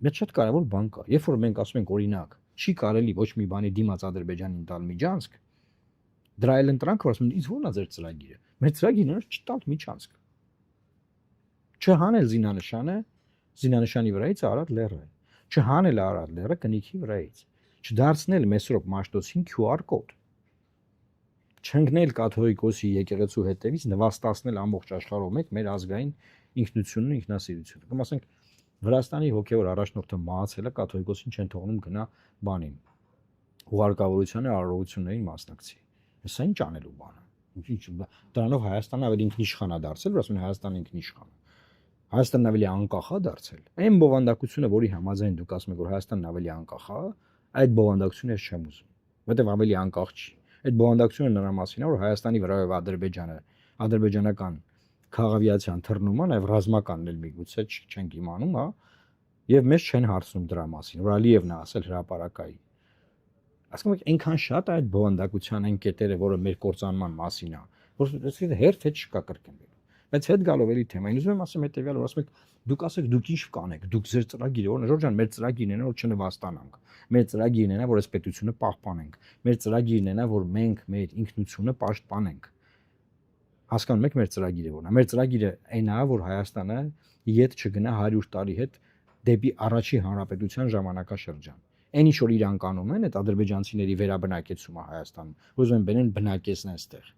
Բայց շատ կարևոր բան կա։ Երբ որ մենք ասում ենք օրինակ, չի կարելի ոչ մի բանի դիմաց Ադրբեջանին տալ Միջանցք, դրա էլ ընտրանքը որ ասում են, իսկ ո՞րն է ձեր ծրագիրը։ Մեր ծրագիրն է չտալ Միջանցք։ Չհանել զինանշանը, զինանշանի վրայից Արարատ լեռը։ Չհանել Արարատ լեռը կնիքի վրայից։ Չդարձնել Մեսրոպ Մաշտոցին QR կոդ։ Չընկնել կաթողիկոսի եկեղեցու հետևից նվաստացնել ամբողջ աշխարհով մեկ մեր ազգային ինքնությունն ու ինքնասիրությունը։ Կամ ասենք Վրաստանի հոգևոր առաջնորդը մահացել է, կաթողիկոսին չեն թողնում գնա բանին։ Ուղարկավորությանը արարողություններին մասնակցի։ Սա ինչ անելու բան է։ Դրանով Հայաստանը ավելի ինքնիշխան է դարձել, որ ասում են Հայաստանը ինքնիշխան է։ Հայաստանն ավելի անկախ է դարձել։ Այն բովանդակությունը, որի համաձայն դուք ասում եք, որ Հայաստանն ավելի անկախ է, այդ բովանդակությունը ես չեմ ուզում, որտեղ ավելի անկախ չի։ Այդ բովանդակությունը նրա մասին է, որ Հայաստանի վրայով Ադրբեջանը, ադրբեջանական քաղաքավիացիան թռնում է, նաև ռազմականն էլ միգուցե չենք իմանում, հա, եւ մեզ չեն հարցնում դրա մասին, որ Ալիևն է ասել հրապարակային։ Ասում եք այնքան շատ է այդ բովանդակության այն կետերը, որը մեր կործանման մասին է, որ հերթ հետ չկա կրկնվելու։ Բայց հետ գալով էլի թեմային ուզում եմ ասեմ հետեւյալ, որ ասում եք դուք ասեք դուք ինչ կանեք, դուք ձեր ծրագիրը, որ Ժորժ ջան, մեր ծրագիրն է, որ չնվաստանանք։ Մեր ծրագիրն է, որ այս պետությունը պահպանենք։ Մեր ծրագիրն է, որ մենք մեր ինքնությունը պաշտպանենք։ Հասկանում եք մեր ծրագիրը որն է։ Մեր ծրագիրը այն է, որ Հայաստանը իդ չգնա 100 տարի հետ դեպի առաջի հանրապետության ժամանակաշրջան։ Այն ինչ որ իրան կանում են, այդ ադրբեջանցիների վերաբնակեցումը Հայաստանում, ուզում են բերեն բնակեցնեն այստեղ։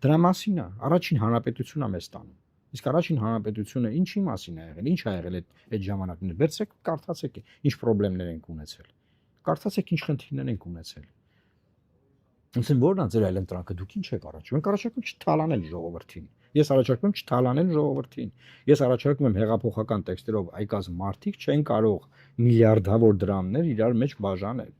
Դրա մասին է, առաջին հանրապետությունն է մեզ տանում։ Իսկ առաջին հանրապետությունը ինչի մասին է եղել, ինչ ա եղել այդ ժամանակները։ Վերցրեք, կարդացեք, ինչ խնդիրներ ենք ունեցել։ Կարդացեք, ինչ խնդիրներ ենք ունեցել։ Ասեն ո՞րն է ձեր այլ ընտրանքը, դուք ինչ եք առաջում։ Մենք առաջարկում ենք չթալանել ժողովրդին։ Ես առաջարկում եմ չթալանել ժողովրդին։ Ես առաջարկում եմ հեղափոխական տեքստերով այկազմ մարդիկ չեն կարող միլիարդավոր դրամներ իրար մեջ բաժանել։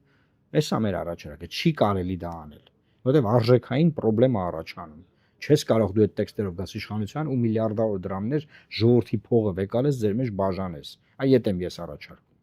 Էսա մեր առաջարկը, չի կարելի դա անել, որովհետև արժեքային խնդրեմ է առաջանում։ Չես կարող դու այդ տեքստերով գաս իշխանության ու միլիարդավոր դրամներ ժողովրդի փողը վեկալես ձեր մեջ բաժանես։ Այդ եմ ես առաջարկում։